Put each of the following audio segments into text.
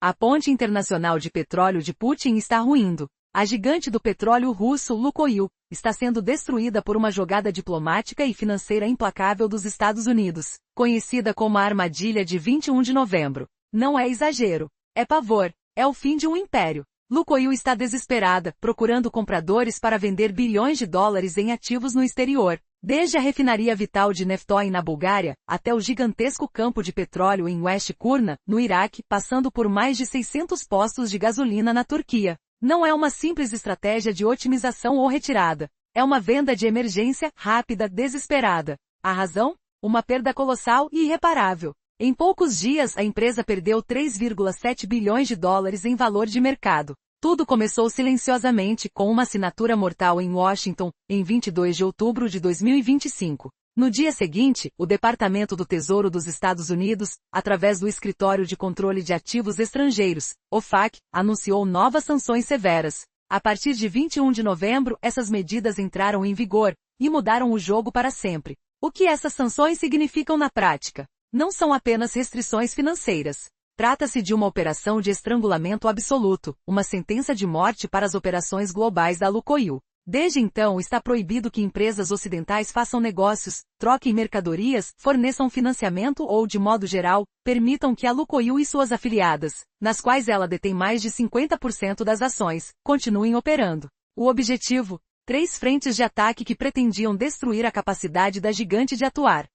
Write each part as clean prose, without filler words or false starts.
A ponte internacional de petróleo de Putin está ruindo. A gigante do petróleo russo Lukoil está sendo destruída por uma jogada diplomática e financeira implacável dos Estados Unidos, conhecida como a armadilha de 21 de novembro. Não é exagero. É pavor. É o fim de um império. Lukoil está desesperada, procurando compradores para vender bilhões de dólares em ativos no exterior. Desde a refinaria vital de Neftoin na Bulgária, até o gigantesco campo de petróleo em West Kurna, no Iraque, passando por mais de 600 postos de gasolina na Turquia. Não é uma simples estratégia de otimização ou retirada. É uma venda de emergência, rápida, desesperada. A razão? Uma perda colossal e irreparável. Em poucos dias, a empresa perdeu 3,7 bilhões de dólares em valor de mercado. Tudo começou silenciosamente, com uma assinatura mortal em Washington, em 22 de outubro de 2025. No dia seguinte, o Departamento do Tesouro dos Estados Unidos, através do Escritório de Controle de Ativos Estrangeiros, OFAC, anunciou novas sanções severas. A partir de 21 de novembro, essas medidas entraram em vigor e mudaram o jogo para sempre. O que essas sanções significam na prática? Não são apenas restrições financeiras. Trata-se de uma operação de estrangulamento absoluto, uma sentença de morte para as operações globais da Lukoil. Desde então está proibido que empresas ocidentais façam negócios, troquem mercadorias, forneçam financiamento ou, de modo geral, permitam que a Lukoil e suas afiliadas, nas quais ela detém mais de 50% das ações, continuem operando. O objetivo? 3 frentes de ataque que pretendiam destruir a capacidade da gigante de atuar.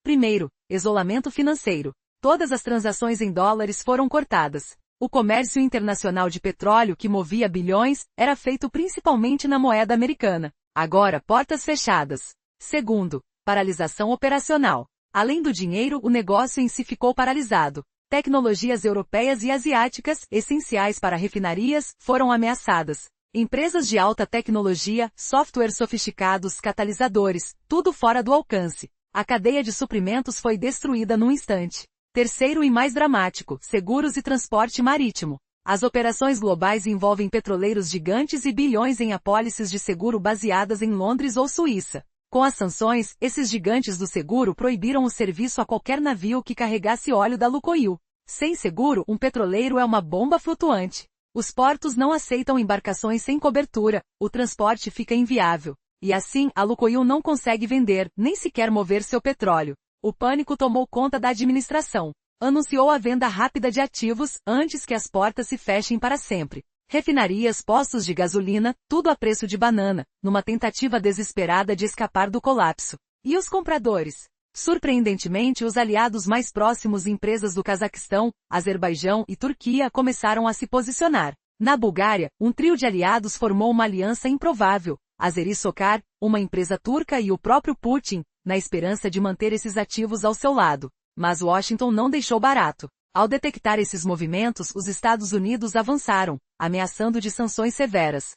Primeiro, isolamento financeiro. Todas as transações em dólares foram cortadas. O comércio internacional de petróleo que movia bilhões era feito principalmente na moeda americana. Agora, portas fechadas. Segundo, paralisação operacional. Além do dinheiro, o negócio em si ficou paralisado. Tecnologias europeias e asiáticas, essenciais para refinarias, foram ameaçadas. Empresas de alta tecnologia, softwares sofisticados, catalisadores, tudo fora do alcance. A cadeia de suprimentos foi destruída num instante. Terceiro e mais dramático, seguros e transporte marítimo. As operações globais envolvem petroleiros gigantes e bilhões em apólices de seguro baseadas em Londres ou Suíça. Com as sanções, esses gigantes do seguro proibiram o serviço a qualquer navio que carregasse óleo da Lukoil. Sem seguro, um petroleiro é uma bomba flutuante. Os portos não aceitam embarcações sem cobertura, o transporte fica inviável. E assim, a Lukoil não consegue vender, nem sequer mover seu petróleo. O pânico tomou conta da administração. Anunciou a venda rápida de ativos, antes que as portas se fechem para sempre. Refinarias, postos de gasolina, tudo a preço de banana, numa tentativa desesperada de escapar do colapso. E os compradores? Surpreendentemente, os aliados mais próximos, empresas do Cazaquistão, Azerbaijão e Turquia, começaram a se posicionar. Na Bulgária, um trio de aliados formou uma aliança improvável. Azeri-Sokar, uma empresa turca e o próprio Putin, na esperança de manter esses ativos ao seu lado. Mas Washington não deixou barato. Ao detectar esses movimentos, os Estados Unidos avançaram, ameaçando de sanções severas.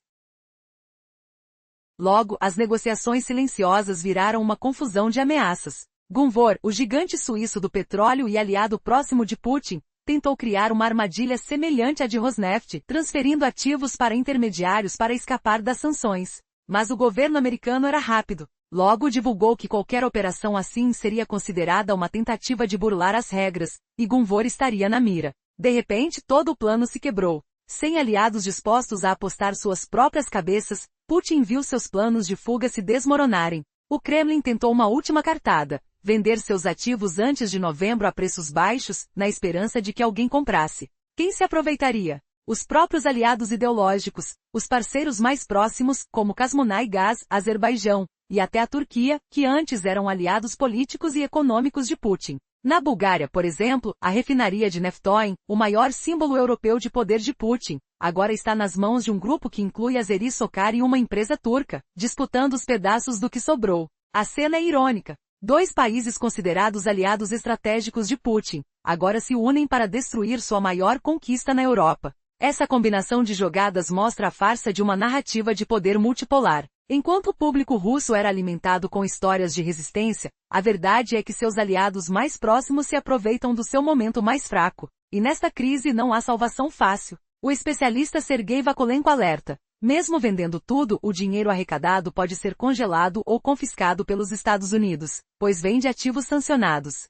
Logo, as negociações silenciosas viraram uma confusão de ameaças. Gunvor, o gigante suíço do petróleo e aliado próximo de Putin, tentou criar uma armadilha semelhante à de Rosneft, transferindo ativos para intermediários para escapar das sanções. Mas o governo americano era rápido. Logo divulgou que qualquer operação assim seria considerada uma tentativa de burlar as regras, e Gunvor estaria na mira. De repente, todo o plano se quebrou. Sem aliados dispostos a apostar suas próprias cabeças, Putin viu seus planos de fuga se desmoronarem. O Kremlin tentou uma última cartada: vender seus ativos antes de novembro a preços baixos, na esperança de que alguém comprasse. Quem se aproveitaria? Os próprios aliados ideológicos, os parceiros mais próximos, como Kazmunay Gaz, Azerbaijão, e até a Turquia, que antes eram aliados políticos e econômicos de Putin. Na Bulgária, por exemplo, a refinaria de Neftoin, o maior símbolo europeu de poder de Putin, agora está nas mãos de um grupo que inclui Azeri-Sokar e uma empresa turca, disputando os pedaços do que sobrou. A cena é irônica. 2 países considerados aliados estratégicos de Putin, agora se unem para destruir sua maior conquista na Europa. Essa combinação de jogadas mostra a farsa de uma narrativa de poder multipolar. Enquanto o público russo era alimentado com histórias de resistência, a verdade é que seus aliados mais próximos se aproveitam do seu momento mais fraco. E nesta crise não há salvação fácil. O especialista Sergei Vakolenko alerta: mesmo vendendo tudo, o dinheiro arrecadado pode ser congelado ou confiscado pelos Estados Unidos, pois vem de ativos sancionados.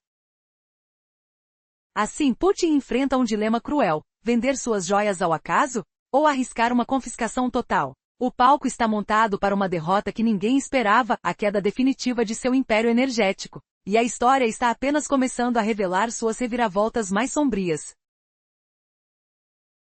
Assim, Putin enfrenta um dilema cruel: vender suas joias ao acaso? Ou arriscar uma confiscação total? O palco está montado para uma derrota que ninguém esperava, a queda definitiva de seu império energético. E a história está apenas começando a revelar suas reviravoltas mais sombrias.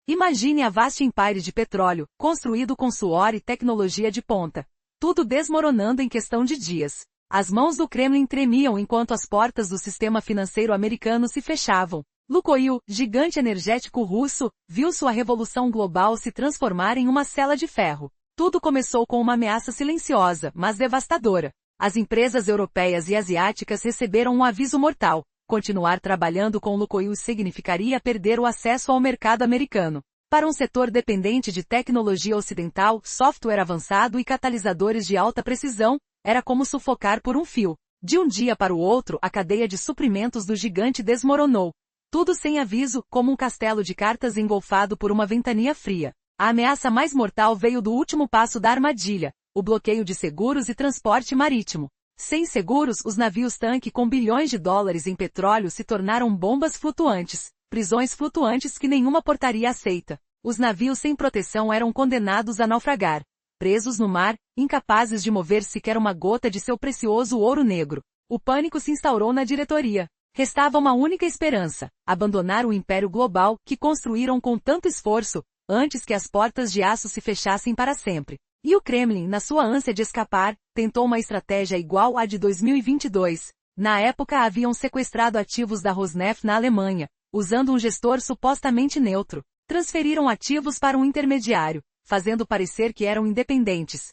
Imagine a vasta empire de petróleo, construído com suor e tecnologia de ponta. Tudo desmoronando em questão de dias. As mãos do Kremlin tremiam enquanto as portas do sistema financeiro americano se fechavam. Lukoil, gigante energético russo, viu sua revolução global se transformar em uma cela de ferro. Tudo começou com uma ameaça silenciosa, mas devastadora. As empresas europeias e asiáticas receberam um aviso mortal: continuar trabalhando com Lukoil significaria perder o acesso ao mercado americano. Para um setor dependente de tecnologia ocidental, software avançado e catalisadores de alta precisão, era como sufocar por um fio. De um dia para o outro, a cadeia de suprimentos do gigante desmoronou. Tudo sem aviso, como um castelo de cartas engolfado por uma ventania fria. A ameaça mais mortal veio do último passo da armadilha: o bloqueio de seguros e transporte marítimo. Sem seguros, os navios-tanque com bilhões de dólares em petróleo se tornaram bombas flutuantes, prisões flutuantes que nenhuma portaria aceita. Os navios sem proteção eram condenados a naufragar. Presos no mar, incapazes de mover sequer uma gota de seu precioso ouro negro. O pânico se instaurou na diretoria. Restava uma única esperança: abandonar o império global que construíram com tanto esforço, antes que as portas de aço se fechassem para sempre. E o Kremlin, na sua ânsia de escapar, tentou uma estratégia igual à de 2022. Na época haviam sequestrado ativos da Rosneft na Alemanha, usando um gestor supostamente neutro. Transferiram ativos para um intermediário, fazendo parecer que eram independentes.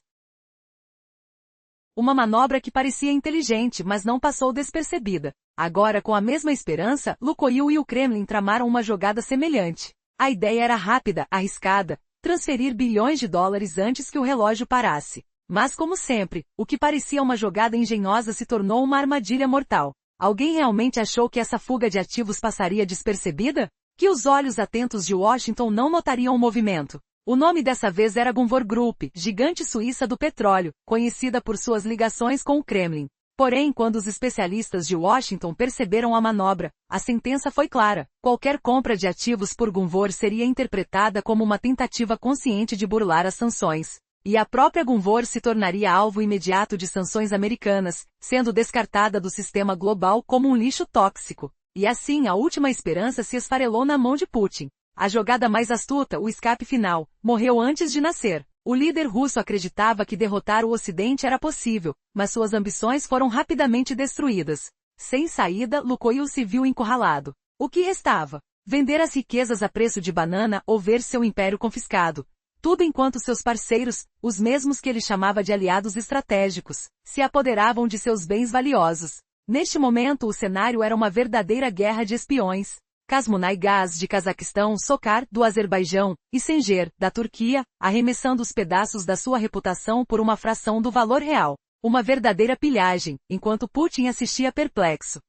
Uma manobra que parecia inteligente, mas não passou despercebida. Agora, com a mesma esperança, Lukoil e o Kremlin tramaram uma jogada semelhante. A ideia era rápida, arriscada: transferir bilhões de dólares antes que o relógio parasse. Mas, como sempre, o que parecia uma jogada engenhosa se tornou uma armadilha mortal. Alguém realmente achou que essa fuga de ativos passaria despercebida? Que os olhos atentos de Washington não notariam o movimento? O nome dessa vez era Gunvor Group, gigante suíça do petróleo, conhecida por suas ligações com o Kremlin. Porém, quando os especialistas de Washington perceberam a manobra, a sentença foi clara: qualquer compra de ativos por Gunvor seria interpretada como uma tentativa consciente de burlar as sanções. E a própria Gunvor se tornaria alvo imediato de sanções americanas, sendo descartada do sistema global como um lixo tóxico. E assim a última esperança se esfarelou na mão de Putin. A jogada mais astuta, o escape final, morreu antes de nascer. O líder russo acreditava que derrotar o Ocidente era possível, mas suas ambições foram rapidamente destruídas. Sem saída, Lukoil se viu encurralado. O que restava? Vender as riquezas a preço de banana ou ver seu império confiscado. Tudo enquanto seus parceiros, os mesmos que ele chamava de aliados estratégicos, se apoderavam de seus bens valiosos. Neste momento o cenário era uma verdadeira guerra de espiões. Kazmunay Gaz, de Cazaquistão, Sokar, do Azerbaijão, e Sencer, da Turquia, arremessando os pedaços da sua reputação por uma fração do valor real. Uma verdadeira pilhagem, enquanto Putin assistia perplexo.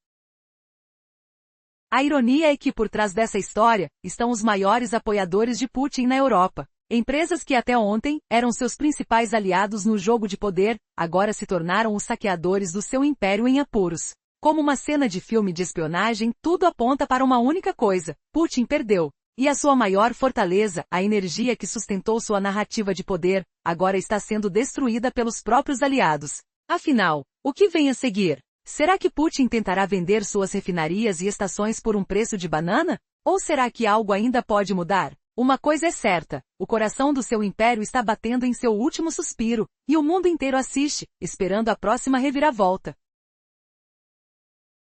A ironia é que por trás dessa história, estão os maiores apoiadores de Putin na Europa. Empresas que até ontem eram seus principais aliados no jogo de poder, agora se tornaram os saqueadores do seu império em apuros. Como uma cena de filme de espionagem, tudo aponta para uma única coisa: Putin perdeu. E a sua maior fortaleza, a energia que sustentou sua narrativa de poder, agora está sendo destruída pelos próprios aliados. Afinal, o que vem a seguir? Será que Putin tentará vender suas refinarias e estações por um preço de banana? Ou será que algo ainda pode mudar? Uma coisa é certa: o coração do seu império está batendo em seu último suspiro, e o mundo inteiro assiste, esperando a próxima reviravolta.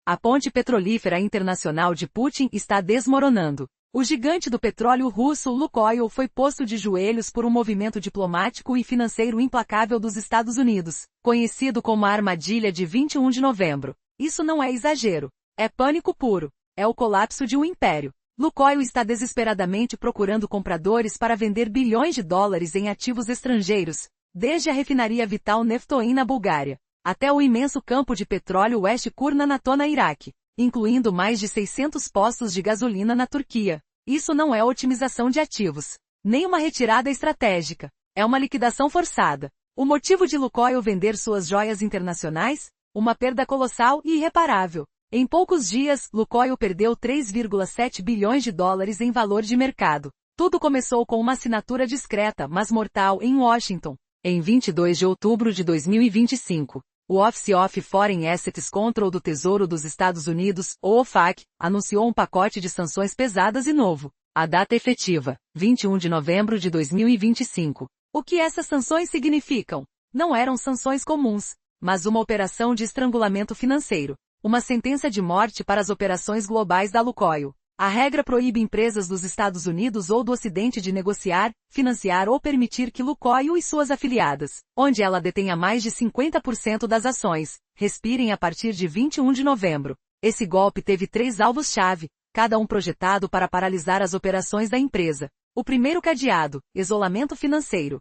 A ponte petrolífera internacional de Putin está desmoronando. O gigante do petróleo russo Lukoil foi posto de joelhos por um movimento diplomático e financeiro implacável dos Estados Unidos, conhecido como a armadilha de 21 de novembro. Isso não é exagero. É pânico puro. É o colapso de um império. Lukoil está desesperadamente procurando compradores para vender bilhões de dólares em ativos estrangeiros, desde a refinaria Vital Neftoin na Bulgária, até o imenso campo de petróleo West Kurna-Nato na Iraque, incluindo mais de 600 postos de gasolina na Turquia. Isso não é otimização de ativos, nem uma retirada estratégica. É uma liquidação forçada. O motivo de Lukoil vender suas joias internacionais? Uma perda colossal e irreparável. Em poucos dias, Lukoil perdeu 3,7 bilhões de dólares em valor de mercado. Tudo começou com uma assinatura discreta, mas mortal, em Washington. Em 22 de outubro de 2025, o Office of Foreign Assets Control do Tesouro dos Estados Unidos, ou OFAC, anunciou um pacote de sanções pesadas e novo. A data efetiva, 21 de novembro de 2025. O que essas sanções significam? Não eram sanções comuns, mas uma operação de estrangulamento financeiro. Uma sentença de morte para as operações globais da Lukoil. A regra proíbe empresas dos Estados Unidos ou do Ocidente de negociar, financiar ou permitir que Lukoil e suas afiliadas, onde ela detenha mais de 50% das ações, respirem a partir de 21 de novembro. Esse golpe teve 3 alvos-chave, cada um projetado para paralisar as operações da empresa. O primeiro cadeado, isolamento financeiro.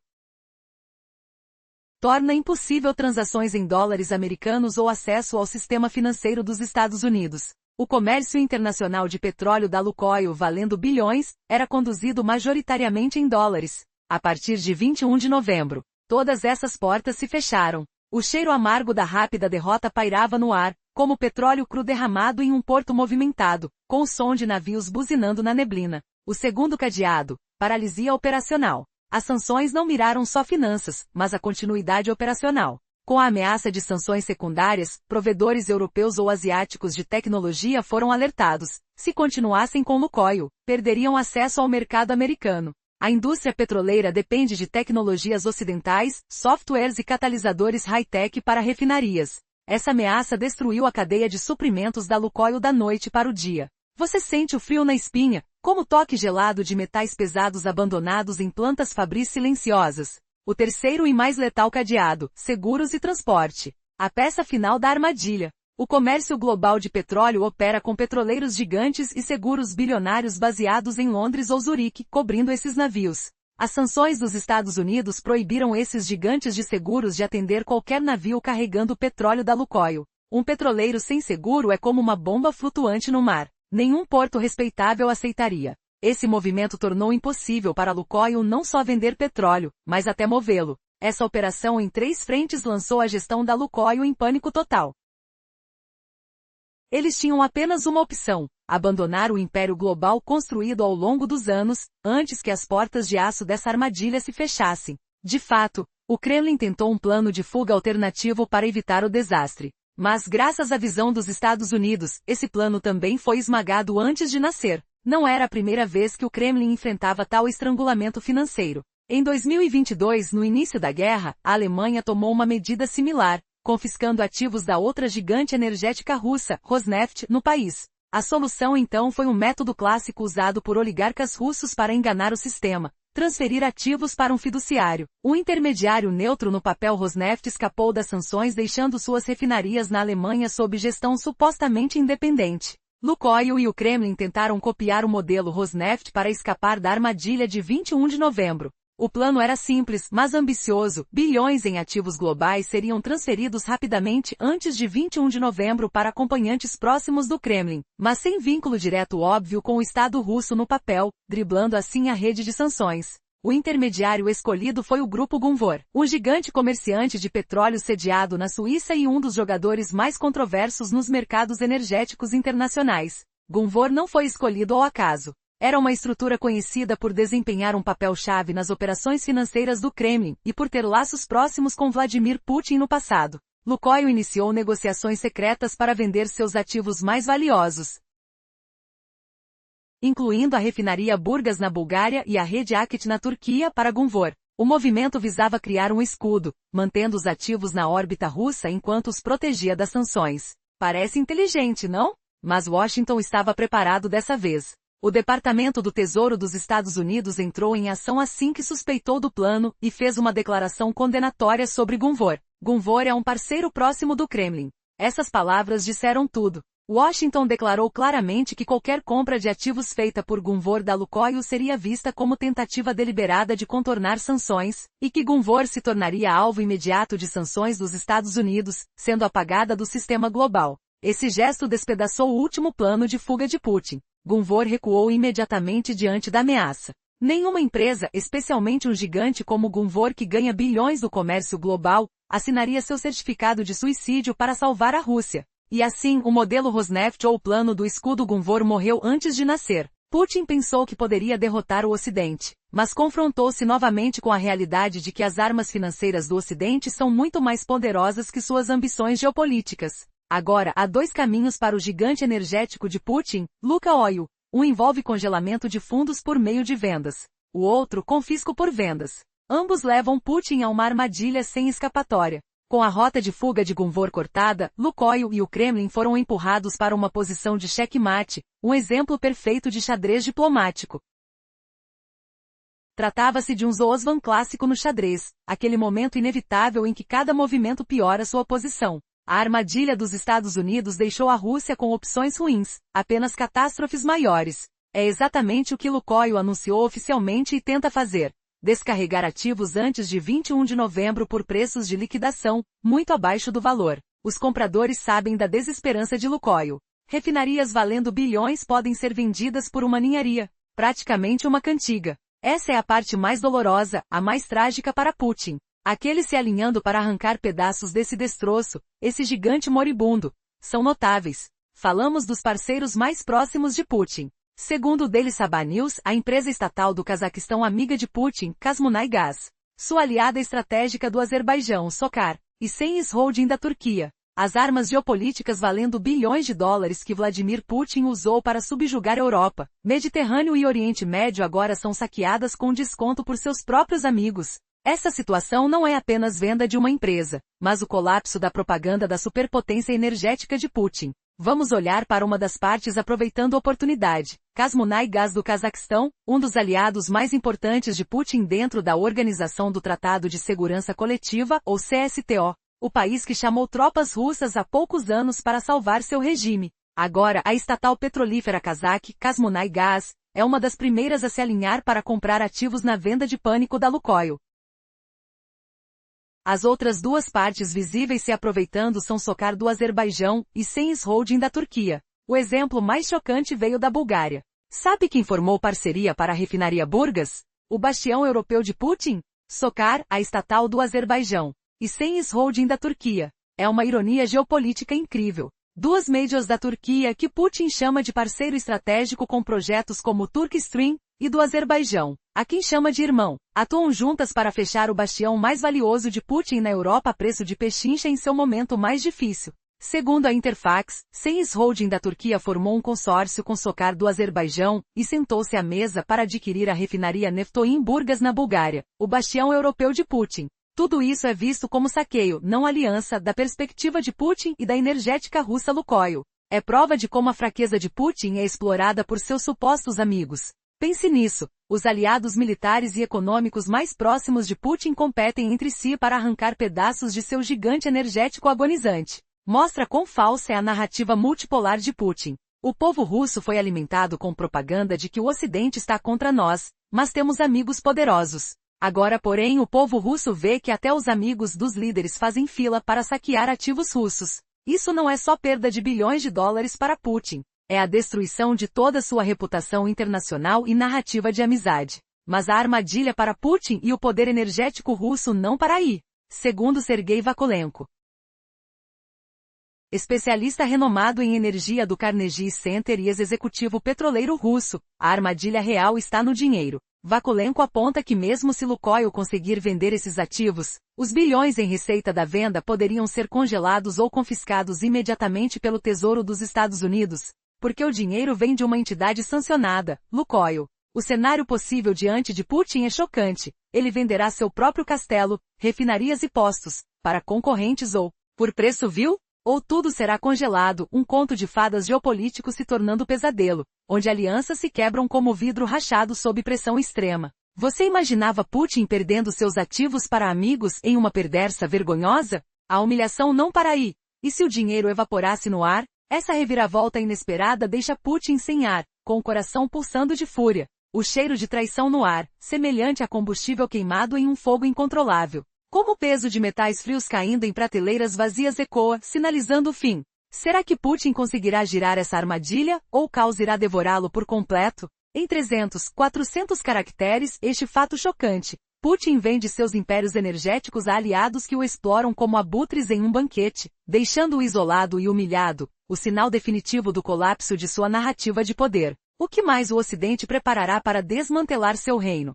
Torna impossível transações em dólares americanos ou acesso ao sistema financeiro dos Estados Unidos. O comércio internacional de petróleo da Lukoil, valendo bilhões, era conduzido majoritariamente em dólares. A partir de 21 de novembro, todas essas portas se fecharam. O cheiro amargo da rápida derrota pairava no ar, como petróleo cru derramado em um porto movimentado, com o som de navios buzinando na neblina. O segundo cadeado, paralisia operacional. As sanções não miraram só finanças, mas a continuidade operacional. Com a ameaça de sanções secundárias, provedores europeus ou asiáticos de tecnologia foram alertados. Se continuassem com Lukoil, perderiam acesso ao mercado americano. A indústria petroleira depende de tecnologias ocidentais, softwares e catalisadores high-tech para refinarias. Essa ameaça destruiu a cadeia de suprimentos da Lukoil da noite para o dia. Você sente o frio na espinha, como o toque gelado de metais pesados abandonados em plantas fabris silenciosas. O terceiro e mais letal cadeado, seguros e transporte. A peça final da armadilha. O comércio global de petróleo opera com petroleiros gigantes e seguros bilionários baseados em Londres ou Zurique, cobrindo esses navios. As sanções dos Estados Unidos proibiram esses gigantes de seguros de atender qualquer navio carregando petróleo da Lukoil. Um petroleiro sem seguro é como uma bomba flutuante no mar. Nenhum porto respeitável aceitaria. Esse movimento tornou impossível para a Lukoil não só vender petróleo, mas até movê-lo. Essa operação em 3 frentes lançou a gestão da Lukoil em pânico total. Eles tinham apenas uma opção: abandonar o império global construído ao longo dos anos, antes que as portas de aço dessa armadilha se fechassem. De fato, o Kremlin tentou um plano de fuga alternativo para evitar o desastre. Mas graças à visão dos Estados Unidos, esse plano também foi esmagado antes de nascer. Não era a primeira vez que o Kremlin enfrentava tal estrangulamento financeiro. Em 2022, no início da guerra, a Alemanha tomou uma medida similar, confiscando ativos da outra gigante energética russa, Rosneft, no país. A solução então foi um método clássico usado por oligarcas russos para enganar o sistema: transferir ativos para um fiduciário. Um intermediário neutro no papel. Rosneft escapou das sanções, deixando suas refinarias na Alemanha sob gestão supostamente independente. Lukoil e o Kremlin tentaram copiar o modelo Rosneft para escapar da armadilha de 21 de novembro. O plano era simples, mas ambicioso. Bilhões em ativos globais seriam transferidos rapidamente antes de 21 de novembro para acompanhantes próximos do Kremlin, mas sem vínculo direto óbvio com o Estado russo no papel, driblando assim a rede de sanções. O intermediário escolhido foi o Grupo Gunvor, um gigante comerciante de petróleo sediado na Suíça e um dos jogadores mais controversos nos mercados energéticos internacionais. Gunvor não foi escolhido ao acaso. Era uma estrutura conhecida por desempenhar um papel-chave nas operações financeiras do Kremlin, e por ter laços próximos com Vladimir Putin no passado. Lukoil iniciou negociações secretas para vender seus ativos mais valiosos, incluindo a refinaria Burgas na Bulgária e a rede Akit na Turquia, para Gunvor. O movimento visava criar um escudo, mantendo os ativos na órbita russa enquanto os protegia das sanções. Parece inteligente, não? Mas Washington estava preparado dessa vez. O Departamento do Tesouro dos Estados Unidos entrou em ação assim que suspeitou do plano, e fez uma declaração condenatória sobre Gunvor. Gunvor é um parceiro próximo do Kremlin. Essas palavras disseram tudo. Washington declarou claramente que qualquer compra de ativos feita por Gunvor da Lukoil seria vista como tentativa deliberada de contornar sanções, e que Gunvor se tornaria alvo imediato de sanções dos Estados Unidos, sendo apagada do sistema global. Esse gesto despedaçou o último plano de fuga de Putin. Gunvor recuou imediatamente diante da ameaça. Nenhuma empresa, especialmente um gigante como Gunvor que ganha bilhões do comércio global, assinaria seu certificado de suicídio para salvar a Rússia. E assim, o modelo Rosneft ou o plano do escudo Gunvor morreu antes de nascer. Putin pensou que poderia derrotar o Ocidente, mas confrontou-se novamente com a realidade de que as armas financeiras do Ocidente são muito mais poderosas que suas ambições geopolíticas. Agora, há dois caminhos para o gigante energético de Putin, Lukoil. Um envolve congelamento de fundos por meio de vendas. O outro, confisco por vendas. Ambos levam Putin a uma armadilha sem escapatória. Com a rota de fuga de Gunvor cortada, Lukoil e o Kremlin foram empurrados para uma posição de xeque-mate, um exemplo perfeito de xadrez diplomático. Tratava-se de um Zoosvan clássico no xadrez, aquele momento inevitável em que cada movimento piora sua posição. A armadilha dos Estados Unidos deixou a Rússia com opções ruins, apenas catástrofes maiores. É exatamente o que Lukoil anunciou oficialmente e tenta fazer. Descarregar ativos antes de 21 de novembro por preços de liquidação, muito abaixo do valor. Os compradores sabem da desesperança de Lukoil. Refinarias valendo bilhões podem ser vendidas por uma ninharia, praticamente uma cantiga. Essa é a parte mais dolorosa, a mais trágica para Putin. Aqueles se alinhando para arrancar pedaços desse destroço, esse gigante moribundo, são notáveis. Falamos dos parceiros mais próximos de Putin. Segundo o Daily Sabah News, a empresa estatal do Cazaquistão amiga de Putin, Kazmunaygaz, sua aliada estratégica do Azerbaijão, Sokar, e Cengiz Holding da Turquia. As armas geopolíticas valendo bilhões de dólares que Vladimir Putin usou para subjugar a Europa, Mediterrâneo e Oriente Médio agora são saqueadas com desconto por seus próprios amigos. Essa situação não é apenas venda de uma empresa, mas o colapso da propaganda da superpotência energética de Putin. Vamos olhar para uma das partes aproveitando a oportunidade. Kazmunaygaz do Cazaquistão, um dos aliados mais importantes de Putin dentro da Organização do Tratado de Segurança Coletiva, ou CSTO. O país que chamou tropas russas há poucos anos para salvar seu regime. Agora, a estatal petrolífera cazaque, Kazmunaygaz, é uma das primeiras a se alinhar para comprar ativos na venda de pânico da Lukoil. As outras duas partes visíveis se aproveitando são Sokar do Azerbaijão e Cengiz Holding da Turquia. O exemplo mais chocante veio da Bulgária. Sabe quem formou parceria para a refinaria Burgas? O bastião europeu de Putin? Sokar, a estatal do Azerbaijão, e Cengiz Holding da Turquia. É uma ironia geopolítica incrível. Duas majors da Turquia que Putin chama de parceiro estratégico com projetos como o Turk Stream, e do Azerbaijão, a quem chama de irmão, atuam juntas para fechar o bastião mais valioso de Putin na Europa a preço de pechincha em seu momento mais difícil. Segundo a Interfax, Cengiz Holding da Turquia formou um consórcio com Sokar do Azerbaijão e sentou-se à mesa para adquirir a refinaria Neftoin Burgas na Bulgária, o bastião europeu de Putin. Tudo isso é visto como saqueio, não aliança, da perspectiva de Putin e da energética russa Lukoil. É prova de como a fraqueza de Putin é explorada por seus supostos amigos. Pense nisso, os aliados militares e econômicos mais próximos de Putin competem entre si para arrancar pedaços de seu gigante energético agonizante. Mostra quão falsa é a narrativa multipolar de Putin. O povo russo foi alimentado com propaganda de que o Ocidente está contra nós, mas temos amigos poderosos. Agora, porém, o povo russo vê que até os amigos dos líderes fazem fila para saquear ativos russos. Isso não é só perda de bilhões de dólares para Putin. É a destruição de toda sua reputação internacional e narrativa de amizade. Mas a armadilha para Putin e o poder energético russo não para aí. Segundo Sergei Vakulenko, especialista renomado em energia do Carnegie Center e ex-executivo petroleiro russo, a armadilha real está no dinheiro. Vakulenko aponta que mesmo se Lukoil conseguir vender esses ativos, os bilhões em receita da venda poderiam ser congelados ou confiscados imediatamente pelo Tesouro dos Estados Unidos, porque o dinheiro vem de uma entidade sancionada, Lukoil. O cenário possível diante de Putin é chocante. Ele venderá seu próprio castelo, refinarias e postos, para concorrentes ou, por preço vil, ou tudo será congelado, um conto de fadas geopolítico se tornando pesadelo, onde alianças se quebram como vidro rachado sob pressão extrema. Você imaginava Putin perdendo seus ativos para amigos em uma perderça vergonhosa? A humilhação não para aí. E se o dinheiro evaporasse no ar? Essa reviravolta inesperada deixa Putin sem ar, com o coração pulsando de fúria. O cheiro de traição no ar, semelhante a combustível queimado em um fogo incontrolável. Como o peso de metais frios caindo em prateleiras vazias ecoa, sinalizando o fim. Será que Putin conseguirá girar essa armadilha, ou o caos irá devorá-lo por completo? Em 300, 400 caracteres, este fato chocante. Putin vende seus impérios energéticos a aliados que o exploram como abutres em um banquete, deixando-o isolado e humilhado, o sinal definitivo do colapso de sua narrativa de poder. O que mais o Ocidente preparará para desmantelar seu reino?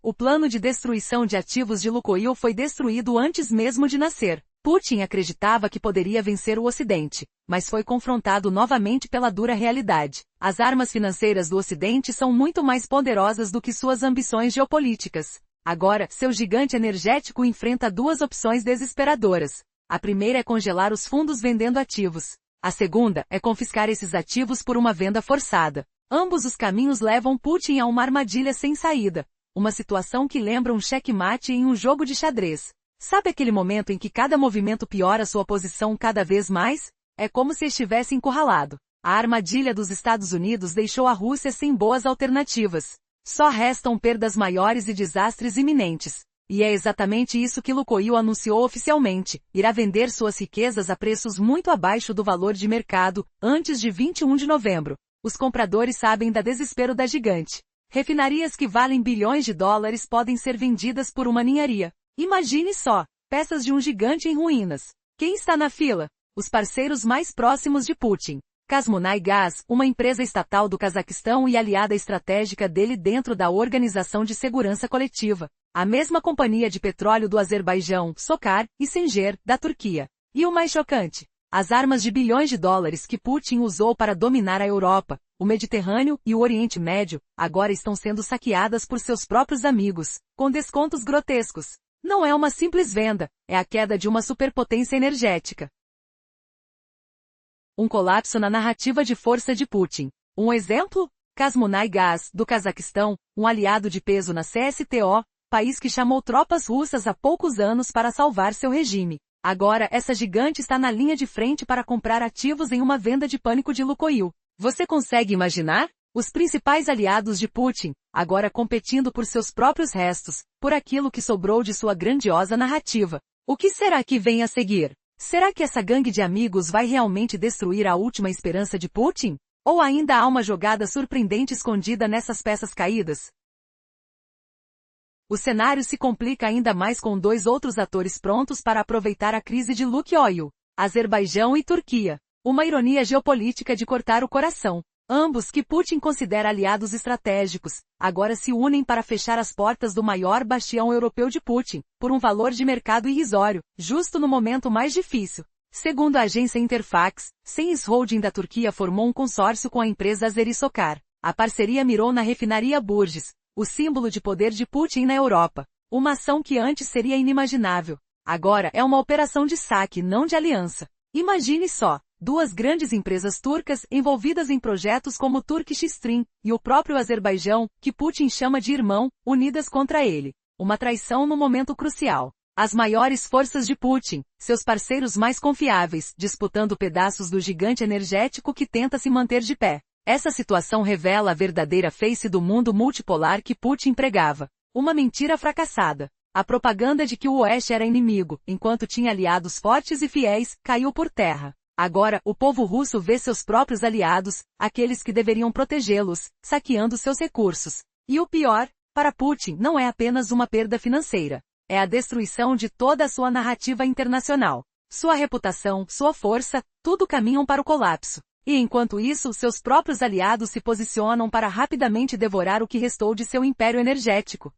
O plano de destruição de ativos de Lukoil foi destruído antes mesmo de nascer. Putin acreditava que poderia vencer o Ocidente, mas foi confrontado novamente pela dura realidade. As armas financeiras do Ocidente são muito mais poderosas do que suas ambições geopolíticas. Agora, seu gigante energético enfrenta duas opções desesperadoras. A primeira é congelar os fundos vendendo ativos. A segunda é confiscar esses ativos por uma venda forçada. Ambos os caminhos levam Putin a uma armadilha sem saída. Uma situação que lembra um xeque-mate em um jogo de xadrez. Sabe aquele momento em que cada movimento piora sua posição cada vez mais? É como se estivesse encurralado. A armadilha dos Estados Unidos deixou a Rússia sem boas alternativas. Só restam perdas maiores e desastres iminentes. E é exatamente isso que Lukoil anunciou oficialmente. Irá vender suas riquezas a preços muito abaixo do valor de mercado, antes de 21 de novembro. Os compradores sabem da desespero da gigante. Refinarias que valem bilhões de dólares podem ser vendidas por uma ninharia. Imagine só, peças de um gigante em ruínas. Quem está na fila? Os parceiros mais próximos de Putin. Kazmunaygas, uma empresa estatal do Cazaquistão e aliada estratégica dele dentro da Organização de Segurança Coletiva. A mesma companhia de petróleo do Azerbaijão, Sokar, e Senjer, da Turquia. E o mais chocante? As armas de bilhões de dólares que Putin usou para dominar a Europa, o Mediterrâneo e o Oriente Médio, agora estão sendo saqueadas por seus próprios amigos, com descontos grotescos. Não é uma simples venda, é a queda de uma superpotência energética. Um colapso na narrativa de força de Putin. Um exemplo? Kazmunaygas, do Cazaquistão, um aliado de peso na CSTO, país que chamou tropas russas há poucos anos para salvar seu regime. Agora, essa gigante está na linha de frente para comprar ativos em uma venda de pânico de Lukoil. Você consegue imaginar? Os principais aliados de Putin, agora competindo por seus próprios restos, por aquilo que sobrou de sua grandiosa narrativa. O que será que vem a seguir? Será que essa gangue de amigos vai realmente destruir a última esperança de Putin? Ou ainda há uma jogada surpreendente escondida nessas peças caídas? O cenário se complica ainda mais com dois outros atores prontos para aproveitar a crise de Lukoil: Azerbaijão e Turquia. Uma ironia geopolítica de cortar o coração. Ambos, que Putin considera aliados estratégicos, agora se unem para fechar as portas do maior bastião europeu de Putin, por um valor de mercado irrisório, justo no momento mais difícil. Segundo a agência Interfax, Sens Holding da Turquia formou um consórcio com a empresa Azeri Sokar. A parceria mirou na refinaria Burges, o símbolo de poder de Putin na Europa. Uma ação que antes seria inimaginável. Agora é uma operação de saque, não de aliança. Imagine só. Duas grandes empresas turcas envolvidas em projetos como o Turkish Stream e o próprio Azerbaijão, que Putin chama de irmão, unidas contra ele. Uma traição no momento crucial. As maiores forças de Putin, seus parceiros mais confiáveis, disputando pedaços do gigante energético que tenta se manter de pé. Essa situação revela a verdadeira face do mundo multipolar que Putin pregava. Uma mentira fracassada. A propaganda de que o Oeste era inimigo, enquanto tinha aliados fortes e fiéis, caiu por terra. Agora, o povo russo vê seus próprios aliados, aqueles que deveriam protegê-los, saqueando seus recursos. E o pior, para Putin não é apenas uma perda financeira. É a destruição de toda a sua narrativa internacional. Sua reputação, sua força, tudo caminham para o colapso. E enquanto isso, seus próprios aliados se posicionam para rapidamente devorar o que restou de seu império energético.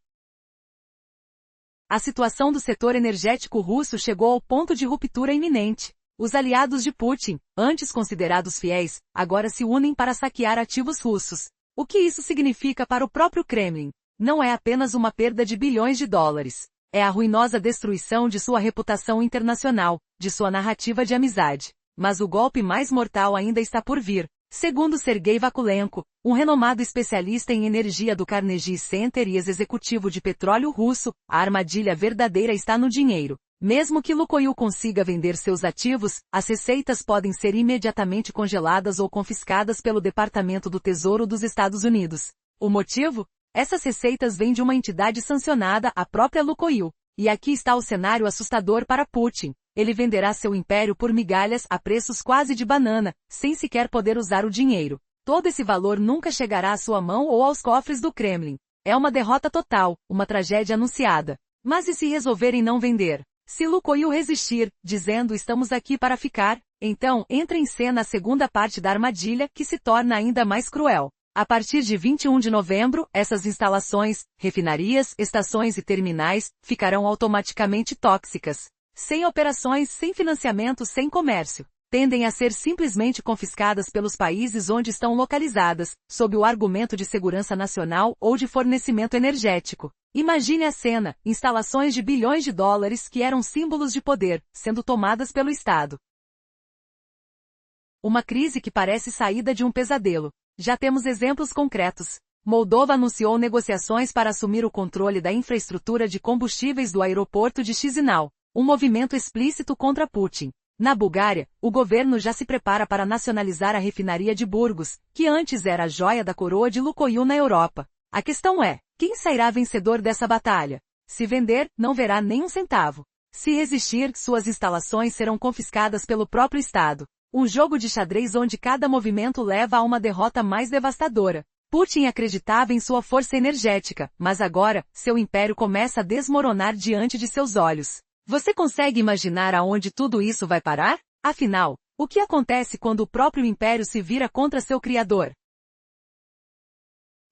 A situação do setor energético russo chegou ao ponto de ruptura iminente. Os aliados de Putin, antes considerados fiéis, agora se unem para saquear ativos russos. O que isso significa para o próprio Kremlin? Não é apenas uma perda de bilhões de dólares. É a ruinosa destruição de sua reputação internacional, de sua narrativa de amizade. Mas o golpe mais mortal ainda está por vir. Segundo Sergei Vakulenko, um renomado especialista em energia do Carnegie Center e ex-executivo de petróleo russo, a armadilha verdadeira está no dinheiro. Mesmo que Lukoil consiga vender seus ativos, as receitas podem ser imediatamente congeladas ou confiscadas pelo Departamento do Tesouro dos Estados Unidos. O motivo? Essas receitas vêm de uma entidade sancionada, a própria Lukoil. E aqui está o cenário assustador para Putin. Ele venderá seu império por migalhas a preços quase de banana, sem sequer poder usar o dinheiro. Todo esse valor nunca chegará à sua mão ou aos cofres do Kremlin. É uma derrota total, uma tragédia anunciada. Mas e se resolverem não vender? Se Lukoil resistir, dizendo estamos aqui para ficar, então entra em cena a segunda parte da armadilha que se torna ainda mais cruel. A partir de 21 de novembro, essas instalações, refinarias, estações e terminais, ficarão automaticamente tóxicas. Sem operações, sem financiamento, sem comércio. Tendem a ser simplesmente confiscadas pelos países onde estão localizadas, sob o argumento de segurança nacional ou de fornecimento energético. Imagine a cena, instalações de bilhões de dólares que eram símbolos de poder, sendo tomadas pelo Estado. Uma crise que parece saída de um pesadelo. Já temos exemplos concretos. Moldova anunciou negociações para assumir o controle da infraestrutura de combustíveis do aeroporto de Chisinau, um movimento explícito contra Putin. Na Bulgária, o governo já se prepara para nacionalizar a refinaria de Burgos, que antes era a joia da coroa de Lukoil na Europa. A questão é, quem sairá vencedor dessa batalha? Se vender, não verá nem um centavo. Se resistir, suas instalações serão confiscadas pelo próprio Estado. Um jogo de xadrez onde cada movimento leva a uma derrota mais devastadora. Putin acreditava em sua força energética, mas agora, seu império começa a desmoronar diante de seus olhos. Você consegue imaginar aonde tudo isso vai parar? Afinal, o que acontece quando o próprio império se vira contra seu criador?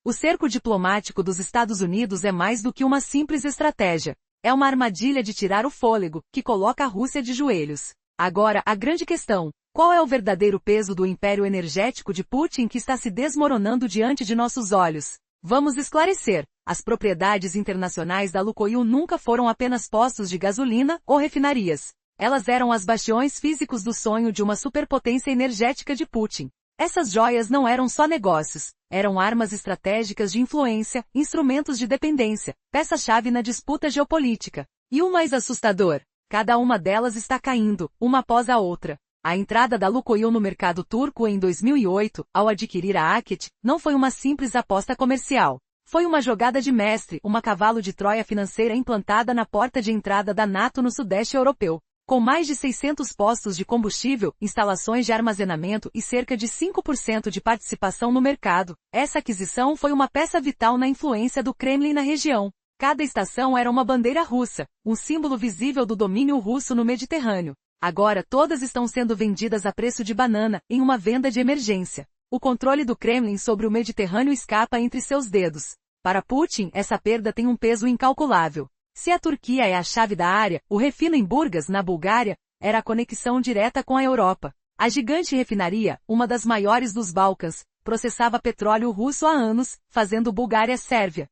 O cerco diplomático dos Estados Unidos é mais do que uma simples estratégia. É uma armadilha de tirar o fôlego, que coloca a Rússia de joelhos. Agora, a grande questão: qual é o verdadeiro peso do império energético de Putin que está se desmoronando diante de nossos olhos? Vamos esclarecer. As propriedades internacionais da Lukoil nunca foram apenas postos de gasolina ou refinarias. Elas eram as bastiões físicos do sonho de uma superpotência energética de Putin. Essas joias não eram só negócios, eram armas estratégicas de influência, instrumentos de dependência, peça-chave na disputa geopolítica. E o mais assustador, cada uma delas está caindo, uma após a outra. A entrada da Lukoil no mercado turco em 2008, ao adquirir a Akit, não foi uma simples aposta comercial. Foi uma jogada de mestre, uma cavalo de Troia financeira implantada na porta de entrada da NATO no Sudeste Europeu. Com mais de 600 postos de combustível, instalações de armazenamento e cerca de 5% de participação no mercado, essa aquisição foi uma peça vital na influência do Kremlin na região. Cada estação era uma bandeira russa, um símbolo visível do domínio russo no Mediterrâneo. Agora todas estão sendo vendidas a preço de banana, em uma venda de emergência. O controle do Kremlin sobre o Mediterrâneo escapa entre seus dedos. Para Putin, essa perda tem um peso incalculável. Se a Turquia é a chave da área, o refino em Burgas, na Bulgária, era a conexão direta com a Europa. A gigante refinaria, uma das maiores dos Balcãs, processava petróleo russo há anos, fazendo Bulgária Sérvia,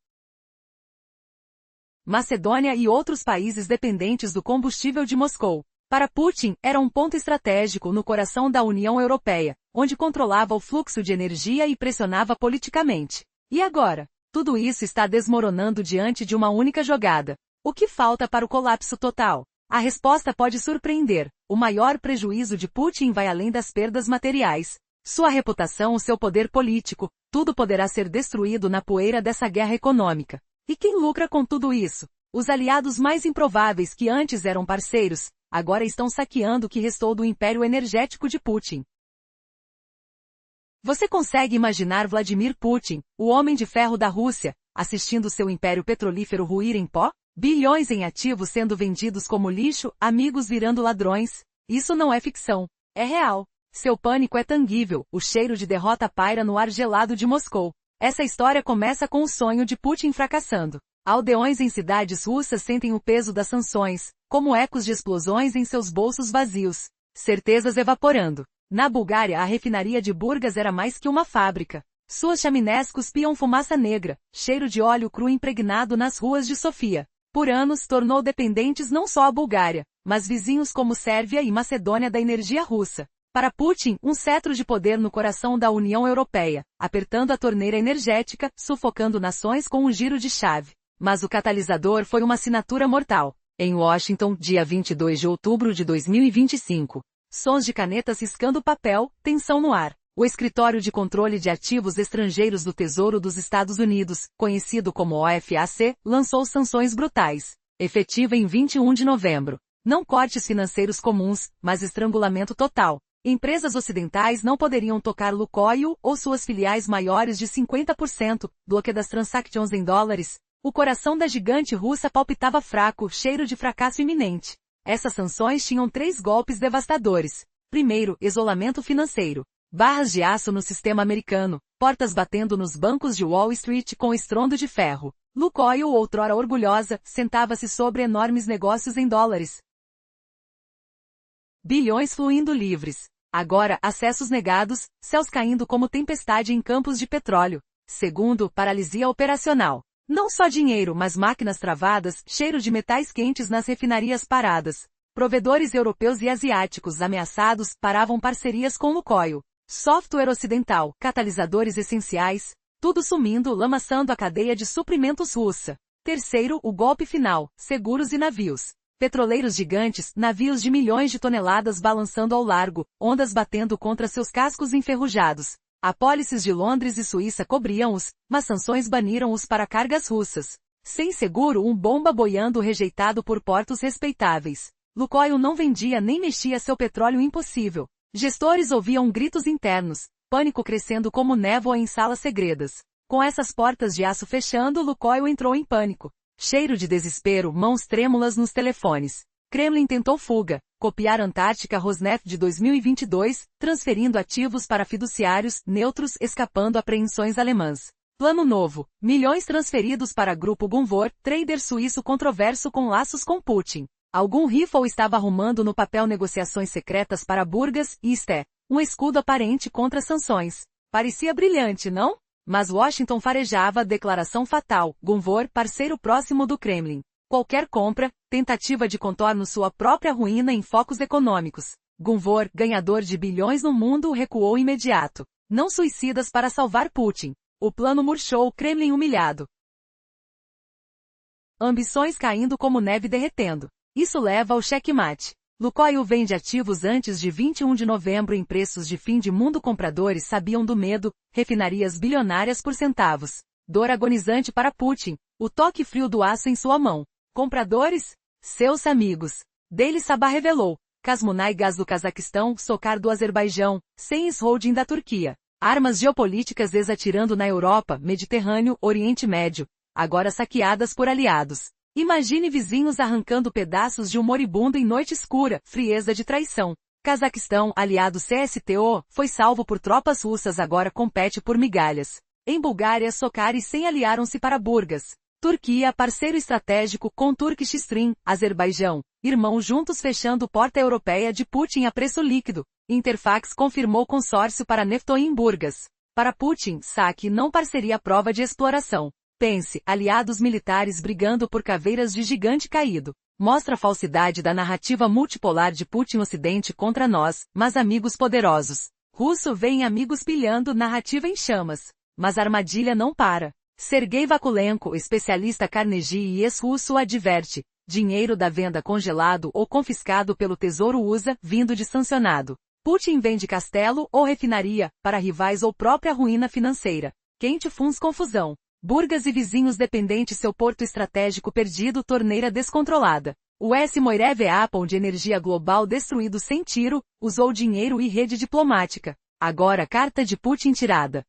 Macedônia e outros países dependentes do combustível de Moscou. Para Putin, era um ponto estratégico no coração da União Europeia, onde controlava o fluxo de energia e pressionava politicamente. E agora? Tudo isso está desmoronando diante de uma única jogada. O que falta para o colapso total? A resposta pode surpreender. O maior prejuízo de Putin vai além das perdas materiais. Sua reputação, seu poder político, tudo poderá ser destruído na poeira dessa guerra econômica. E quem lucra com tudo isso? Os aliados mais improváveis que antes eram parceiros, agora estão saqueando o que restou do império energético de Putin. Você consegue imaginar Vladimir Putin, o homem de ferro da Rússia, assistindo seu império petrolífero ruir em pó? Bilhões em ativos sendo vendidos como lixo, amigos virando ladrões? Isso não é ficção. É real. Seu pânico é tangível, o cheiro de derrota paira no ar gelado de Moscou. Essa história começa com o sonho de Putin fracassando. Aldeões em cidades russas sentem o peso das sanções, como ecos de explosões em seus bolsos vazios. Certezas evaporando. Na Bulgária, a refinaria de Burgas era mais que uma fábrica. Suas chaminés cuspiam fumaça negra, cheiro de óleo cru impregnado nas ruas de Sofia. Por anos, tornou dependentes não só a Bulgária, mas vizinhos como Sérvia e Macedônia da energia russa. Para Putin, um cetro de poder no coração da União Europeia, apertando a torneira energética, sufocando nações com um giro de chave. Mas o catalisador foi uma assinatura mortal. Em Washington, dia 22 de outubro de 2025. Sons de canetas riscando papel, tensão no ar. O Escritório de Controle de Ativos Estrangeiros do Tesouro dos Estados Unidos, conhecido como OFAC, lançou sanções brutais, efetiva em 21 de novembro. Não cortes financeiros comuns, mas estrangulamento total. Empresas ocidentais não poderiam tocar Lukoil ou suas filiais maiores de 50%, bloqueio das transactions em dólares. O coração da gigante russa palpitava fraco, cheiro de fracasso iminente. Essas sanções tinham 3 golpes devastadores. Primeiro, isolamento financeiro. Barras de aço no sistema americano, portas batendo nos bancos de Wall Street com estrondo de ferro. Lukoil, outrora orgulhosa, sentava-se sobre enormes negócios em dólares. Bilhões fluindo livres. Agora, acessos negados, céus caindo como tempestade em campos de petróleo. Segundo, paralisia operacional. Não só dinheiro, mas máquinas travadas, cheiro de metais quentes nas refinarias paradas. Provedores europeus e asiáticos ameaçados paravam parcerias com Lukoil. Software ocidental, catalisadores essenciais, tudo sumindo, lamaçando a cadeia de suprimentos russa. Terceiro, o golpe final, seguros e navios. Petroleiros gigantes, navios de milhões de toneladas balançando ao largo, ondas batendo contra seus cascos enferrujados. Apólices de Londres e Suíça cobriam-os, mas sanções baniram-os para cargas russas. Sem seguro, um bomba boiando rejeitado por portos respeitáveis. Lukoil não vendia nem mexia seu petróleo impossível. Gestores ouviam gritos internos, pânico crescendo como névoa em salas segredas. Com essas portas de aço fechando, Lukoil entrou em pânico. Cheiro de desespero, mãos trêmulas nos telefones. Kremlin tentou fuga, copiar Antártica Rosneft de 2022, transferindo ativos para fiduciários neutros escapando apreensões alemãs. Plano novo, milhões transferidos para Grupo Gunvor, trader suíço controverso com laços com Putin. Algum riffle estava arrumando no papel negociações secretas para Burgas e Ste, um escudo aparente contra sanções. Parecia brilhante, não? Mas Washington farejava declaração fatal, Gunvor, parceiro próximo do Kremlin. Qualquer compra, tentativa de contorno sua própria ruína em focos econômicos. Gunvor, ganhador de bilhões no mundo, recuou imediato. Não suicidas para salvar Putin. O plano murchou, Kremlin humilhado. Ambições caindo como neve derretendo. Isso leva ao checkmate. Lukoil vende ativos antes de 21 de novembro em preços de fim de mundo. Compradores sabiam do medo, refinarias bilionárias por centavos. Dor agonizante para Putin, o toque frio do aço em sua mão. Compradores? Seus amigos. Daily Sabah revelou. Kazmunay Gás do Cazaquistão, Sokar do Azerbaijão, Seiz Holding da Turquia. Armas geopolíticas desatirando na Europa, Mediterrâneo, Oriente Médio, agora saqueadas por aliados. Imagine vizinhos arrancando pedaços de um moribundo em noite escura, frieza de traição. Cazaquistão, aliado CSTO, foi salvo por tropas russas, agora compete por migalhas. Em Bulgária, Sokar e Sen aliaram-se para Burgas. Turquia, parceiro estratégico com Turkish Stream, Azerbaijão, irmão juntos fechando porta europeia de Putin a preço líquido. Interfax confirmou consórcio para Neftoin Burgas. Para Putin, saque não parceria prova de exploração. Pense, aliados militares brigando por caveiras de gigante caído. Mostra a falsidade da narrativa multipolar de Putin Ocidente contra nós, mas amigos poderosos. Russo vê em amigos pilhando narrativa em chamas. Mas a armadilha não para. Sergei Vakulenko, especialista Carnegie e ex-russo, adverte. Dinheiro da venda congelado ou confiscado pelo Tesouro USA, vindo de sancionado. Putin vende castelo ou refinaria, para rivais ou própria ruína financeira. Quente Funs confusão. Burgas e vizinhos dependentes, seu porto estratégico perdido, torneira descontrolada. O S. Moirev Apple de energia global destruído sem tiro, usou dinheiro e rede diplomática. Agora carta de Putin tirada.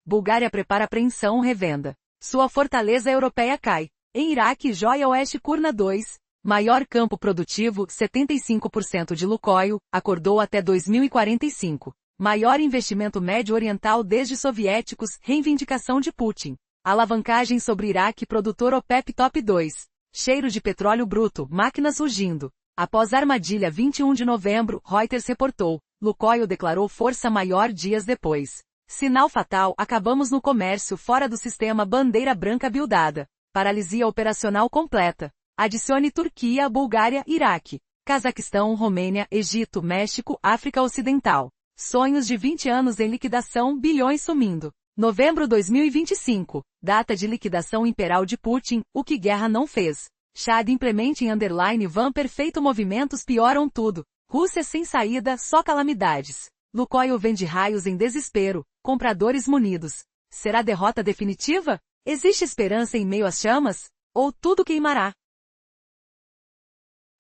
Bulgária prepara apreensão revenda. Sua fortaleza europeia cai. Em Iraque, Joia Oeste Kurna 2. Maior campo produtivo, 75% de Lukoil, acordou até 2045. Maior investimento médio oriental desde soviéticos, reivindicação de Putin. Alavancagem sobre Iraque, produtor OPEP Top 2. Cheiro de petróleo bruto, máquinas rugindo. Após armadilha 21 de novembro, Reuters reportou. Lukoil declarou força maior dias depois. Sinal fatal, acabamos no comércio fora do sistema bandeira branca buildada. Paralisia operacional completa. Adicione Turquia, Bulgária, Iraque, Cazaquistão, Romênia, Egito, México, África Ocidental. Sonhos de 20 anos em liquidação, bilhões sumindo. Novembro 2025. Data de liquidação imperial de Putin, o que guerra não fez. Chad implemente em underline van perfeito movimentos pioram tudo. Rússia sem saída, só calamidades. Lukoil vende raios em desespero, compradores munidos. Será derrota definitiva? Existe esperança em meio às chamas? Ou tudo queimará?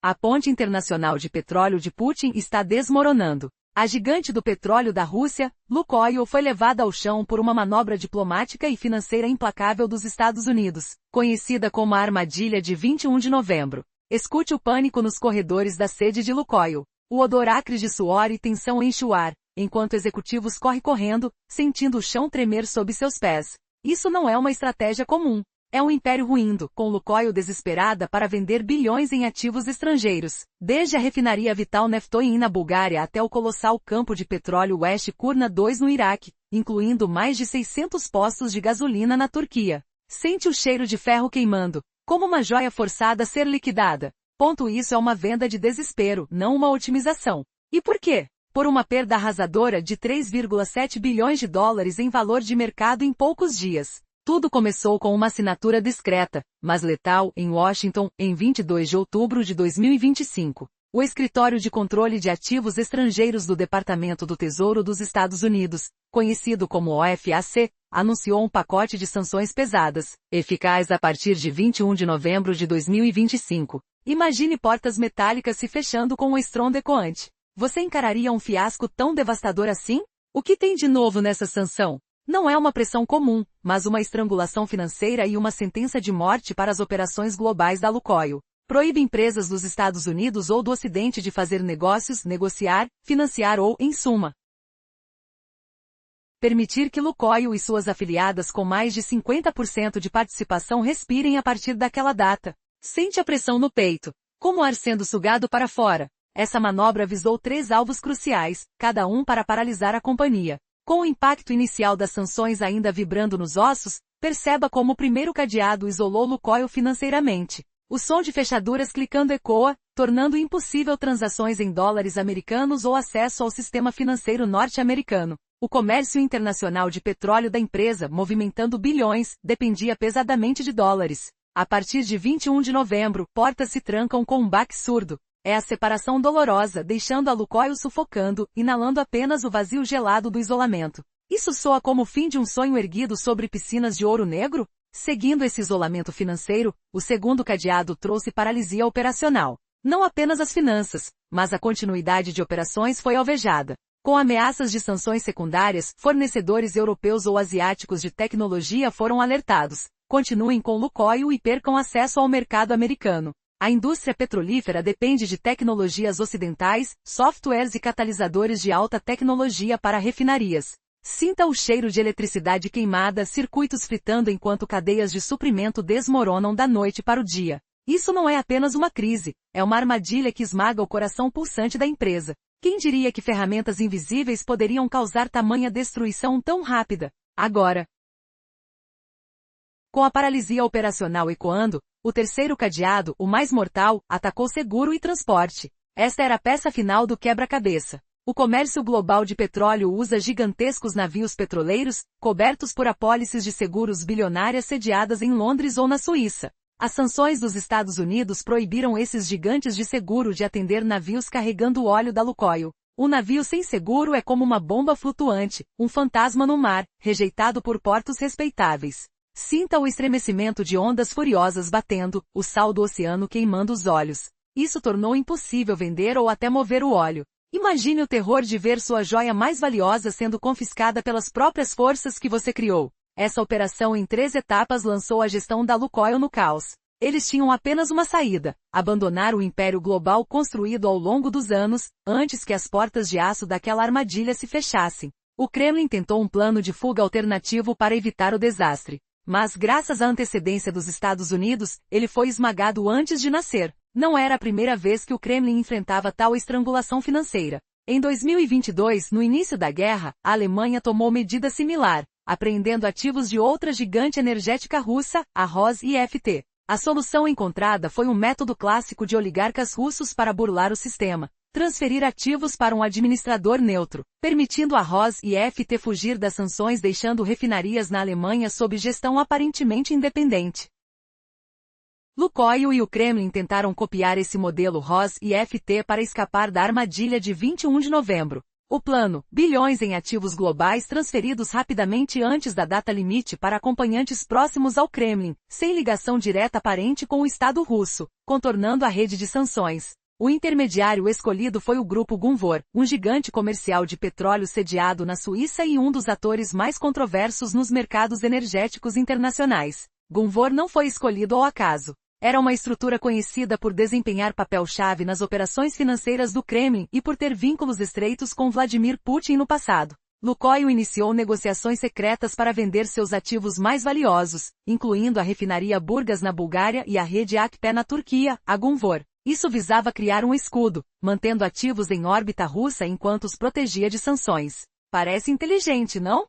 A ponte internacional de petróleo de Putin está desmoronando. A gigante do petróleo da Rússia, Lukoil, foi levada ao chão por uma manobra diplomática e financeira implacável dos Estados Unidos, conhecida como a armadilha de 21 de novembro. Escute o pânico nos corredores da sede de Lukoil. O odor acre de suor e tensão enche o ar, enquanto executivos correm correndo, sentindo o chão tremer sob seus pés. Isso não é uma estratégia comum. É um império ruindo, com Lukoil desesperada para vender bilhões em ativos estrangeiros. Desde a refinaria Vital Neftoin na Bulgária até o colossal campo de petróleo West Kurna 2 no Iraque, incluindo mais de 600 postos de gasolina na Turquia. Sente o cheiro de ferro queimando, como uma joia forçada a ser liquidada. Isso é uma venda de desespero, não uma otimização. E por quê? Por uma perda arrasadora de 3,7 bilhões de dólares em valor de mercado em poucos dias. Tudo começou com uma assinatura discreta, mas letal, em Washington, em 22 de outubro de 2025. O Escritório de Controle de Ativos Estrangeiros do Departamento do Tesouro dos Estados Unidos, conhecido como OFAC, anunciou um pacote de sanções pesadas, eficaz a partir de 21 de novembro de 2025. Imagine portas metálicas se fechando com um estrondo ecoante. Você encararia um fiasco tão devastador assim? O que tem de novo nessa sanção? Não é uma pressão comum, mas uma estrangulação financeira e uma sentença de morte para as operações globais da Lukoil. Proíbe empresas dos Estados Unidos ou do Ocidente de fazer negócios, negociar, financiar ou, em suma, permitir que Lukoil e suas afiliadas com mais de 50% de participação respirem a partir daquela data. Sente a pressão no peito, como o ar sendo sugado para fora. Essa manobra visou 3 alvos cruciais, cada um para paralisar a companhia. Com o impacto inicial das sanções ainda vibrando nos ossos, perceba como o primeiro cadeado isolou Lukoil financeiramente. O som de fechaduras clicando ecoa, tornando impossível transações em dólares americanos ou acesso ao sistema financeiro norte-americano. O comércio internacional de petróleo da empresa, movimentando bilhões, dependia pesadamente de dólares. A partir de 21 de novembro, portas se trancam com um baque surdo. É a separação dolorosa, deixando a Lukoil sufocando, inalando apenas o vazio gelado do isolamento. Isso soa como o fim de um sonho erguido sobre piscinas de ouro negro? Seguindo esse isolamento financeiro, o segundo cadeado trouxe paralisia operacional. Não apenas as finanças, mas a continuidade de operações foi alvejada. Com ameaças de sanções secundárias, fornecedores europeus ou asiáticos de tecnologia foram alertados. Continuem com Lukoil e percam acesso ao mercado americano. A indústria petrolífera depende de tecnologias ocidentais, softwares e catalisadores de alta tecnologia para refinarias. Sinta o cheiro de eletricidade queimada, circuitos fritando enquanto cadeias de suprimento desmoronam da noite para o dia. Isso não é apenas uma crise, é uma armadilha que esmaga o coração pulsante da empresa. Quem diria que ferramentas invisíveis poderiam causar tamanha destruição tão rápida? Agora, com a paralisia operacional ecoando, o terceiro cadeado, o mais mortal, atacou seguro e transporte. Esta era a peça final do quebra-cabeça. O comércio global de petróleo usa gigantescos navios petroleiros, cobertos por apólices de seguros bilionárias sediadas em Londres ou na Suíça. As sanções dos Estados Unidos proibiram esses gigantes de seguro de atender navios carregando o óleo da Lukoil. Um navio sem seguro é como uma bomba flutuante, um fantasma no mar, rejeitado por portos respeitáveis. Sinta o estremecimento de ondas furiosas batendo, o sal do oceano queimando os olhos. Isso tornou impossível vender ou até mover o óleo. Imagine o terror de ver sua joia mais valiosa sendo confiscada pelas próprias forças que você criou. Essa operação em 3 etapas lançou a gestão da Lukoil no caos. Eles tinham apenas uma saída: abandonar o império global construído ao longo dos anos, antes que as portas de aço daquela armadilha se fechassem. O Kremlin tentou um plano de fuga alternativo para evitar o desastre. Mas, graças à antecedência dos Estados Unidos, ele foi esmagado antes de nascer. Não era a primeira vez que o Kremlin enfrentava tal estrangulação financeira. Em 2022, no início da guerra, a Alemanha tomou medida similar, apreendendo ativos de outra gigante energética russa, a Rosneft. A solução encontrada foi um método clássico de oligarcas russos para burlar o sistema: transferir ativos para um administrador neutro, permitindo a Rosneft fugir das sanções, deixando refinarias na Alemanha sob gestão aparentemente independente. Lukoil e o Kremlin tentaram copiar esse modelo Rosneft para escapar da armadilha de 21 de novembro. O plano, bilhões em ativos globais transferidos rapidamente antes da data limite para acompanhantes próximos ao Kremlin, sem ligação direta aparente com o Estado russo, contornando a rede de sanções. O intermediário escolhido foi o Grupo Gunvor, um gigante comercial de petróleo sediado na Suíça e um dos atores mais controversos nos mercados energéticos internacionais. Gunvor não foi escolhido ao acaso. Era uma estrutura conhecida por desempenhar papel-chave nas operações financeiras do Kremlin e por ter vínculos estreitos com Vladimir Putin no passado. Lukoil iniciou negociações secretas para vender seus ativos mais valiosos, incluindo a refinaria Burgas na Bulgária e a rede Akpe na Turquia, a Gunvor. Isso visava criar um escudo, mantendo ativos em órbita russa enquanto os protegia de sanções. Parece inteligente, não?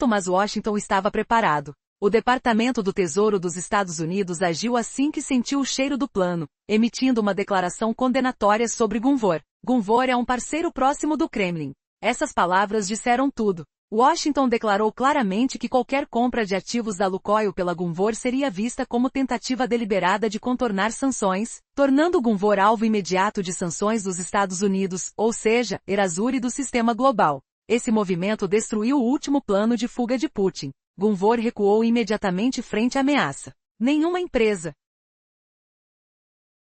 Mas Washington estava preparado. O Departamento do Tesouro dos Estados Unidos agiu assim que sentiu o cheiro do plano, emitindo uma declaração condenatória sobre Gunvor. Gunvor é um parceiro próximo do Kremlin. Essas palavras disseram tudo. Washington declarou claramente que qualquer compra de ativos da Lukoil pela Gunvor seria vista como tentativa deliberada de contornar sanções, tornando Gunvor alvo imediato de sanções dos Estados Unidos, ou seja, erasure do sistema global. Esse movimento destruiu o último plano de fuga de Putin. Gunvor recuou imediatamente frente à ameaça. Nenhuma empresa,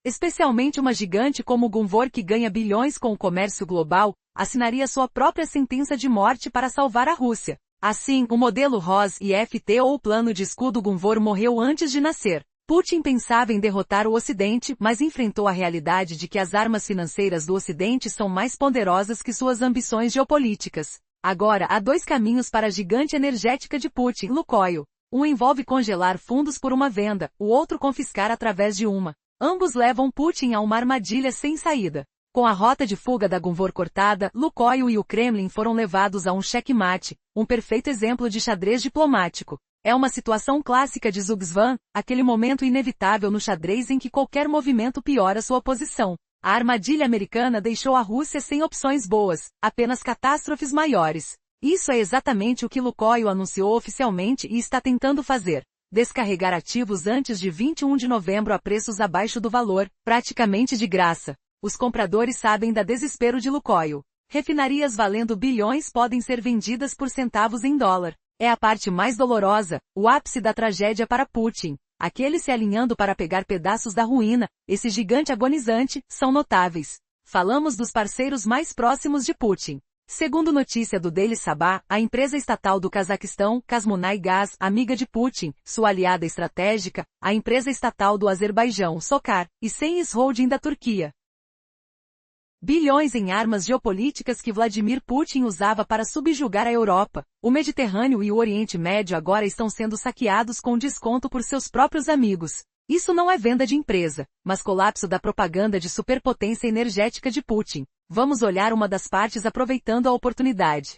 especialmente uma gigante como Gunvor que ganha bilhões com o comércio global, assinaria sua própria sentença de morte para salvar a Rússia. Assim, o modelo ROS e FT ou o plano de escudo Gunvor morreu antes de nascer. Putin pensava em derrotar o Ocidente, mas enfrentou a realidade de que as armas financeiras do Ocidente são mais poderosas que suas ambições geopolíticas. Agora, há dois caminhos para a gigante energética de Putin, Lukoil. Um envolve congelar fundos por uma venda, o outro confiscar através de uma. Ambos levam Putin a uma armadilha sem saída. Com a rota de fuga da Gunvor cortada, Lukoil e o Kremlin foram levados a um checkmate, um perfeito exemplo de xadrez diplomático. É uma situação clássica de Zugzwan, aquele momento inevitável no xadrez em que qualquer movimento piora sua posição. A armadilha americana deixou a Rússia sem opções boas, apenas catástrofes maiores. Isso é exatamente o que Lukoil anunciou oficialmente e está tentando fazer. Descarregar ativos antes de 21 de novembro a preços abaixo do valor, praticamente de graça. Os compradores sabem da desespero de Lukoil. Refinarias valendo bilhões podem ser vendidas por centavos em dólar. É a parte mais dolorosa, o ápice da tragédia para Putin. Aqueles se alinhando para pegar pedaços da ruína, esse gigante agonizante, são notáveis. Falamos dos parceiros mais próximos de Putin. Segundo notícia do Daily Sabah, a empresa estatal do Cazaquistão, Kazmunay Gaz, amiga de Putin, sua aliada estratégica, a empresa estatal do Azerbaijão, Sokar, e Seniz Holding da Turquia. Bilhões em armas geopolíticas que Vladimir Putin usava para subjugar a Europa. O Mediterrâneo e o Oriente Médio agora estão sendo saqueados com desconto por seus próprios amigos. Isso não é venda de empresa, mas colapso da propaganda de superpotência energética de Putin. Vamos olhar uma das partes aproveitando a oportunidade.